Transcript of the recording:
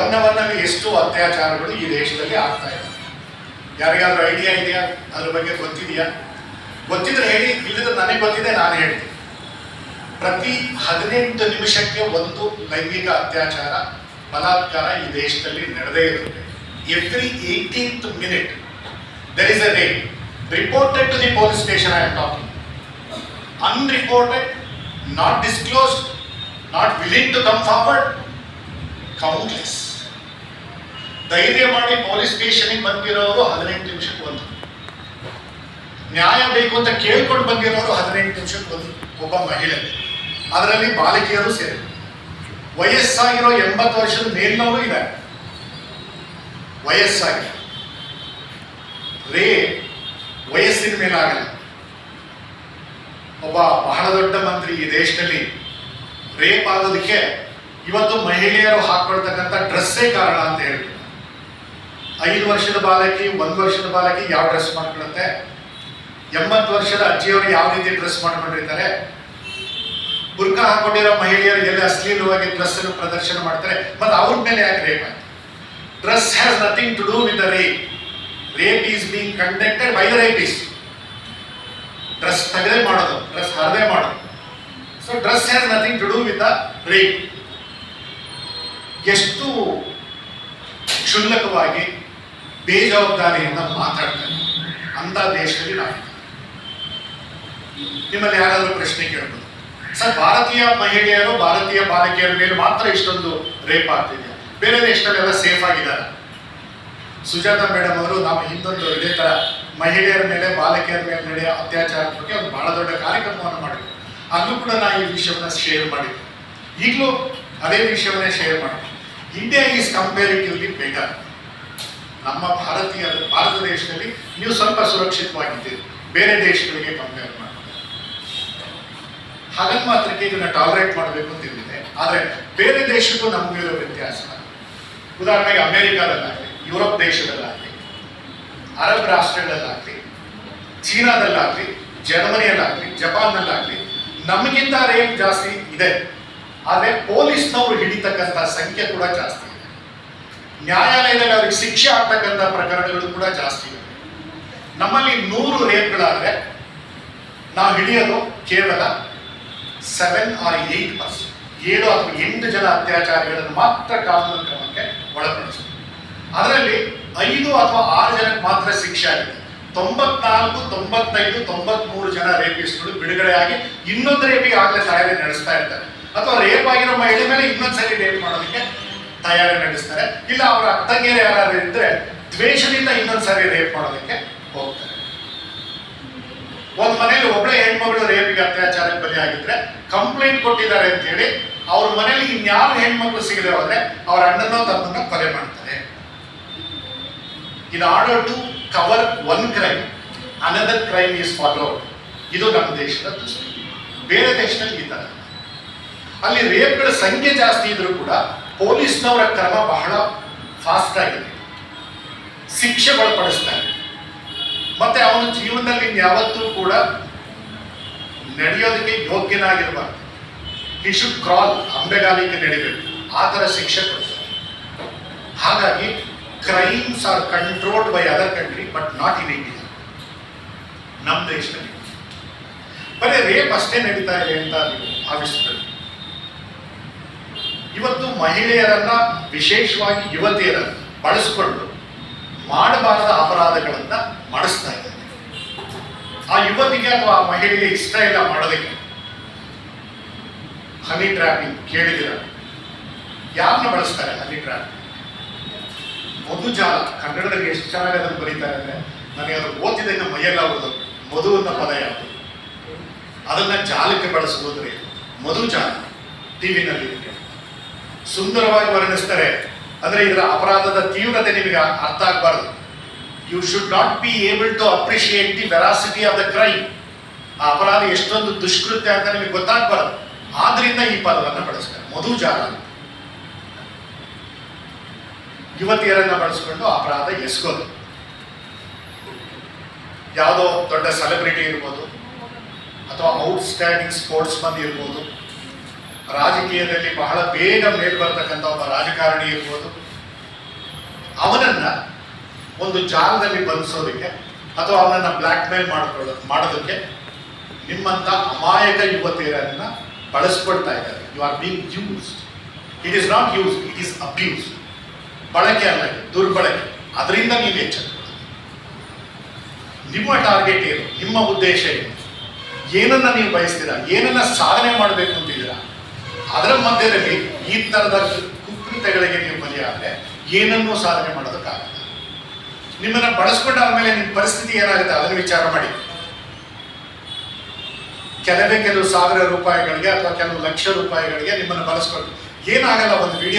One ಎಷ್ಟು ಅತ್ಯಾಚಾರಗಳು ಈ ದೇಶದಲ್ಲಿ ಆಗ್ತಾ ಇದೆ? ಯಾರಿಗಾದ್ರೂ ಐಡಿಯಾ ಇದೆಯಾ? ಅದ್ರ ಬಗ್ಗೆ ಗೊತ್ತಿದೆಯಾ? ಗೊತ್ತಿದ್ರೆ ಹೇಳಿ, ಇಲ್ಲದ್ರೆ ನನಗೆ ಗೊತ್ತಿದೆ, ನಾನು ಹೇಳ್ತೀನಿ. ಪ್ರತಿ 18 ನಿಮಿಷಕ್ಕೆ ಒಂದು ಲೈಂಗಿಕ ಅತ್ಯಾಚಾರ, ಬಲಾತ್ಕಾರ ಈ ದೇಶದಲ್ಲಿ ನಡೆದೇ ಇರುತ್ತೆ. Every 18th minute there is a rape reported to the police station. I am talking. Unreported, not disclosed, not willing to come forward, countless. ಧೈರ್ಯ ಮಾಡಿ ಪೊಲೀಸ್ ಸ್ಟೇಷನ್ಗೆ ಬಂದಿರೋರು 18 ನಿಮಿಷಕ್ಕೆ ಒಂದು, ನ್ಯಾಯ ಬೇಕು ಅಂತ ಕೇಳ್ಕೊಂಡು ಬಂದಿರೋರು 18 ನಿಮಿಷಕ್ಕೆ ಒಂದು ಒಬ್ಬ ಮಹಿಳೆ, ಅದರಲ್ಲಿ ಬಾಲಕಿಯರು ಸೇರಿ. ವಯಸ್ಸಾಗಿರೋ 80 ವರ್ಷದ ಮೇಲಿನವರು ಇದ್ದಾರೆ. ವಯಸ್ಸಾಗಿ ವಯಸ್ಸಿನ ಮೇಲಾಗಲ್ಲ. ಒಬ್ಬ ಬಹಳ ದೊಡ್ಡ ಮಂತ್ರಿ ಈ ದೇಶದಲ್ಲಿ ರೇಪ್ ಆಗೋದಕ್ಕೆ ಇವತ್ತು ಮಹಿಳೆಯರು ಹಾಕೊಳ್ತಕ್ಕಂಥ ಡ್ರೆಸ್ಸೇ ಕಾರಣ ಅಂತ ಹೇಳ್ತಾರೆ. 5 ವರ್ಷದ ಬಾಲಕಿ, 1 ವರ್ಷದ ಬಾಲಕಿ ಯಾವ ಡ್ರೆಸ್ ಮಾಡ್ಕೊಳುತ್ತೆ? 80 ವರ್ಷದ ಅಜ್ಜಿಯವರು ಯಾವ ರೀತಿ ಡ್ರೆಸ್ ಮಾಡ್ಕೊಂಡಿರ್ತಾರೆ? ಬುರ್ಕಾ ಹಾಕೊಂಡಿರೋ ಮಹಿಳೆಯರು ಎಲ್ಲಿ ಅಶ್ಲೀಲವಾಗಿ ಡ್ರೆಸ್ ಅನ್ನು ಪ್ರದರ್ಶನ ಮಾಡ್ತಾರೆ. ಮತ್ತೆ ಅವ್ರ ಮೇಲೆ ಯಾಕೆ ರೇಪ್ ಆಯ್ತು? Dress has nothing to do with the rape. Rape is being conducted by the rapist. Dress ತೆಗೆದೇ ಮಾಡೋದು, ಡ್ರೆಸ್ ಹರದೇ ಮಾಡೋದು. So dress has nothing to do with the rape. ಎಷ್ಟು ಕ್ಷುಲ್ಲಕವಾಗಿ ಬೇಜವಾಬ್ದಾರಿಯಿಂದ ಮಾತಾಡ್ತಾರೆ ಅಂತ ದೇಶದಲ್ಲಿ ನಾವು. ನಿಮ್ಮಲ್ಲಿ ಯಾರಾದರೂ ಪ್ರಶ್ನೆ ಕೇಳ್ಬೋದು, ಸರ್ ಭಾರತೀಯ ಮಹಿಳೆಯರು, ಭಾರತೀಯ ಬಾಲಕಿಯರ ಮೇಲೆ ಮಾತ್ರ ಇಷ್ಟೊಂದು ರೇಪ್ ಆಗ್ತಿದೆ, ಬೇರೆ ದೇಶದಲ್ಲೆಲ್ಲ ಸೇಫ್ ಆಗಿದ್ದಾರೆ? ಸುಜಾತಾ ಮೇಡಮ್ ಅವರು ನಾವು ಹಿಂದೊಂದು ಇದೇ ತರ ಮಹಿಳೆಯರ ಮೇಲೆ, ಬಾಲಕಿಯರ ಮೇಲೆ ನಡೆಯೋ ಅತ್ಯಾಚಾರದ ಬಗ್ಗೆ ಒಂದು ಬಹಳ ದೊಡ್ಡ ಕಾರ್ಯಕ್ರಮವನ್ನು ಮಾಡಿದ್ರು. ಅಲ್ಲೂ ಕೂಡ ನಾವು ಈ ವಿಷಯವನ್ನು ಶೇರ್ ಮಾಡಿದ್ವಿ. ಈಗಲೂ ಅದೇ ವಿಷಯವನ್ನೇ ಶೇರ್ ಮಾಡಿದ್ವಿ. India is comparatively better. ನಮ್ಮ ಭಾರತ ದೇಶದಲ್ಲಿ ನೀವು ಸ್ವಲ್ಪ ಸುರಕ್ಷಿತವಾಗಿದ್ದೀರಿ ಬೇರೆ ದೇಶಗಳಿಗೆ ಕಂಪೇರ್ ಮಾಡಿ. ಹಾಗಂತ ಮಾತ್ರಕ್ಕೆ ಇದನ್ನ ಟಾಲರೇಟ್ ಮಾಡಬೇಕು ಅಂತಿದೆ. ಆದರೆ ಬೇರೆ ದೇಶಕ್ಕೂ ನಮಗಿರೋ ವ್ಯತ್ಯಾಸ, ಉದಾಹರಣೆಗೆ ಅಮೆರಿಕಾದಲ್ಲಾಗಲಿ, ಯುರೋಪ್ ದೇಶದಲ್ಲಾಗಲಿ, ಅರಬ್ ರಾಷ್ಟ್ರಗಳಲ್ಲಾಗಲಿ, ಚೀನಾದಲ್ಲಾಗಲಿ, ಜರ್ಮನಿಯಲ್ಲಾಗಲಿ, ಜಪಾನ್ನಲ್ಲಾಗಲಿ ನಮಗಿಂತ ರೇಪ್ ಜಾಸ್ತಿ ಇದೆ. ಆದರೆ ಪೊಲೀಸ್ನವರು ಹಿಡಿತಕ್ಕಂಥ ಸಂಖ್ಯೆ ಕೂಡ ಜಾಸ್ತಿ ಇದೆ. ನ್ಯಾಯಾಲಯದಲ್ಲಿ ಅವ್ರಿಗೆ ಶಿಕ್ಷೆ ಆಗ್ತಕ್ಕಂಥ ಪ್ರಕರಣಗಳು ಕೂಡ ಜಾಸ್ತಿ ಇದೆ. ನಮ್ಮಲ್ಲಿ 100 ರೇಪ್ಗಳಾದರೆ ನಾವು ಹಿಡಿಯೋದು ಕೇವಲ 7 or 8%. 7 ಅಥವಾ 8 ಜನ ಅತ್ಯಾಚಾರಿಗಳನ್ನು ಮಾತ್ರ ಕಾನೂನು ಕ್ರಮಕ್ಕೆ ಒಳಪಡಿಸ್ತೀವಿ. ಅದರಲ್ಲಿ 5 ಅಥವಾ 6 ಜನಕ್ಕೆ ಮಾತ್ರ ಶಿಕ್ಷೆ ಆಗಿದೆ. 94, 95, 93 ಜನ ರೇಪಿಸ್ಟ್ಗಳು ಬಿಡುಗಡೆಯಾಗಿ ಇನ್ನೊಂದು ರೇಪಿಗೆ ಆಗಲೇ ತಯಾರಿ ನಡೆಸ್ತಾ ಇರ್ತಾರೆ. ಅಥವಾ ರೇಪ್ ಆಗಿರೋ ಮಹಿಳೆ ಮೇಲೆ ಇನ್ನೊಂದ್ಸರಿ ರೇಪ್ ಮಾಡೋದಕ್ಕೆ ತಯಾರಿ ನಡೆಸ್ತಾರೆ. ಇಲ್ಲ ಅವರ ಅತ್ತಂಗಿಯರು ಯಾರು ಇದ್ರೆ ದ್ವೇಷದಿಂದ ಇನ್ನೊಂದ್ಸರಿ ರೇಪ್ ಮಾಡೋದಕ್ಕೆ ಹೋಗ್ತಾರೆ. ಒಂದ್ ಮನೇಲಿ ಒಬ್ಬಳೆ ಹೆಣ್ಮಗಳು ರೇಪಿಗೆ ಅತ್ಯಾಚಾರಕ್ಕೆ ಬಲಿಯಾಗಿದ್ರೆ ಕಂಪ್ಲೇಂಟ್ ಕೊಟ್ಟಿದ್ದಾರೆ ಅಂತ ಹೇಳಿ ಅವ್ರ ಮನೇಲಿ ಇನ್ಯಾರು ಹೆಣ್ಮಕ್ಳು ಸಿಗದೆ ಹೋದ್ರೆ ಅವ್ರ ಅಣ್ಣನೋ ತಮ್ಮನ್ನ ಕೊಲೆ ಮಾಡ್ತಾರೆ. In order to cover one crime another crime is followed. ಇದು ನಮ್ಮ ದೇಶದ ದುಸ್ಥಿತಿ. ಬೇರೆ ದೇಶದಲ್ಲಿ ಈ ತರ ಅಲ್ಲಿ ರೇಪ್ಗಳ ಸಂಖ್ಯೆ ಜಾಸ್ತಿ ಇದ್ರೂ ಕೂಡ ಪೊಲೀಸ್ನವರ ಕ್ರಮ ಬಹಳ ಫಾಸ್ಟ್ ಆಗಿದೆ, ಶಿಕ್ಷೆ ಒಳಪಡಿಸ್ತಾರೆ. ಮತ್ತೆ ಅವನ ಜೀವನದಲ್ಲಿ ಯಾವತ್ತೂ ಕೂಡ ನಡೆಯೋದಕ್ಕೆ ಯೋಗ್ಯನಾಗಿರಬಾರ್ದು. ಹಿ ಶುಡ್ ಕ್ರಾಲ್, ಅಂಬೆಗಾಲಿಗೆ ನಡಿಬೇಕು, ಆ ಥರ ಶಿಕ್ಷೆ ಕೊಡ್ತಾರೆ. ಹಾಗಾಗಿ crimes R controlled by other country but not in India. ನಮ್ಮ ದೇಶದಲ್ಲಿ ಬರೀ ರೇಪ್ ಅಷ್ಟೇ ನಡೀತಾ ಇದೆ ಅಂತ ನೀವು ಭಾವಿಸ್ತೀರಿ. ಇವತ್ತು ಮಹಿಳೆಯರನ್ನ, ವಿಶೇಷವಾಗಿ ಯುವತಿಯರನ್ನು ಬಳಸಿಕೊಂಡು ಮಾಡಬಾರದ ಅಪರಾಧಗಳನ್ನ ಮಾಡಿಸ್ತಾ ಇದ್ದಾರೆ. ಆ ಯುವತಿಗೆ ಅಥವಾ ಆ ಮಹಿಳೆಗೆ ಇಷ್ಟ ಇಲ್ಲ ಮಾಡೋದಕ್ಕೆ. ಹನಿ ಟ್ರ್ಯಾಪಿಂಗ್ ಕೇಳಿದಿರ? ಯಾರನ್ನ ಬಳಸ್ತಾರೆ ಹನಿ ಟ್ರ್ಯಾಪಿಂಗ್? ಮಧುಜಾಲ. ಕನ್ನಡದಲ್ಲಿ ಎಷ್ಟು ಚೆನ್ನಾಗಿ ಅದನ್ನು ಬರೀತಾರೆ ಅಂದ್ರೆ ನನಗೆ ಅದು ಓದಿದಾಗ ಮೈಯೆಲ್ಲ ಓದೋದು. ಮಧು ಅನ್ನೋ ಪದ ಯಾವುದು? ಅದನ್ನ ಜಾಲಕ್ಕೆ ಬಳಸುವುದ್ರೆ ಮಧುಜಾಲ. ಟಿವಿನಲ್ಲಿ ಸುಂದರವಾಗಿ ವರ್ಣಿಸ್ತಾರೆ. ಅಂದ್ರೆ ಇದರ ಅಪರಾಧದ ತೀವ್ರತೆ ನಿಮಗೆ ಅರ್ಥ ಆಗಬಾರ್ದು. You should not be able to appreciate the veracity of the crime. ಆ ಅಪರಾಧ ಎಷ್ಟೊಂದು ದುಷ್ಕೃತ್ಯ ಅಂತ ನಿಮಗೆ ಗೊತ್ತಾಗಬಾರ್ದು. ಆದ್ರಿಂದ ಈ ಪದವನ್ನು ಬಳಸ್ತಾರೆ, ಮಧುಜಾಲ. ಯುವತಿಯರನ್ನ ಬಳಸ್ಕೊಂಡು ಅಪರಾಧ ಎಸ್ಕೋದು. ಯಾವುದೋ ದೊಡ್ಡ ಸೆಲೆಬ್ರಿಟಿ ಇರ್ಬೋದು, ಅಥವಾ ಔಟ್ಸ್ಟ್ಯಾಂಡಿಂಗ್ ಸ್ಪೋರ್ಟ್ಸ್ ಮನ್ ಇರ್ಬೋದು, ರಾಜಕೀಯದಲ್ಲಿ ಬಹಳ ಬೇಗ ಮೇಲ್ ಬರ್ತಕ್ಕಂಥ ಒಬ್ಬ ರಾಜಕಾರಣಿ ಇರ್ಬೋದು, ಅವನನ್ನ ಒಂದು ಜಾಲದಲ್ಲಿ ಬಂಧಿಸೋದಕ್ಕೆ ಅಥವಾ ಅವನನ್ನ ಬ್ಲ್ಯಾಕ್ ಮೇಲ್ ಮಾಡೋದಕ್ಕೆ ನಿಮ್ಮಂತ ಅಮಾಯಕ ಯುವತಿಯರನ್ನ ಬಳಸ್ಕೊಳ್ತಾ ಇದ್ದಾರೆ. You are being used. It is not use, it is abuse. ಬಳಕೆ ಅಲ್ಲ, ದುರ್ಬಳಕೆ. ಅದರಿಂದ ನೀವು ಎಚ್ಚೆತ್ತುಕೊಳ್ಳಿ. ನಿಮ್ಮ ಟಾರ್ಗೆಟ್ ಏನು, ನಿಮ್ಮ ಉದ್ದೇಶ ಏನು, ಏನನ್ನ ನೀವು ಬಯಸ್ತೀರಾ, ಏನನ್ನ ಸಾಧನೆ ಮಾಡಬೇಕು ಅಂತಿದ್ದೀರಾ, ಅದರ ಮಧ್ಯದಲ್ಲಿ ಈ ತರದ ಕುಕೃತ್ಯಗಳಿಗೆ ನೀವು ಬಲಿಯಾದ್ರೆ ಏನನ್ನೂ ಸಾಧನೆ ಮಾಡೋದಕ್ಕಾಗಲ್ಲ. ನಿಮ್ಮನ್ನ ಬಳಸ್ಕೊಂಡಾದ್ಮೇಲೆ ನಿಮ್ಮ ಪರಿಸ್ಥಿತಿ ಏನಾಗುತ್ತೆ ಅದನ್ನು ವಿಚಾರ ಮಾಡಿ. ಕೆಲವೇ ಕೆಲವು ಸಾವಿರ ರೂಪಾಯಿಗಳಿಗೆ ಅಥವಾ ಕೆಲವು ಲಕ್ಷ ರೂಪಾಯಿಗಳಿಗೆ ನಿಮ್ಮನ್ನು ಬಳಸ್ಕೊಂಡು ಏನಾಗಲ್ಲ. ಒಂದು ವಿಡಿಯೋ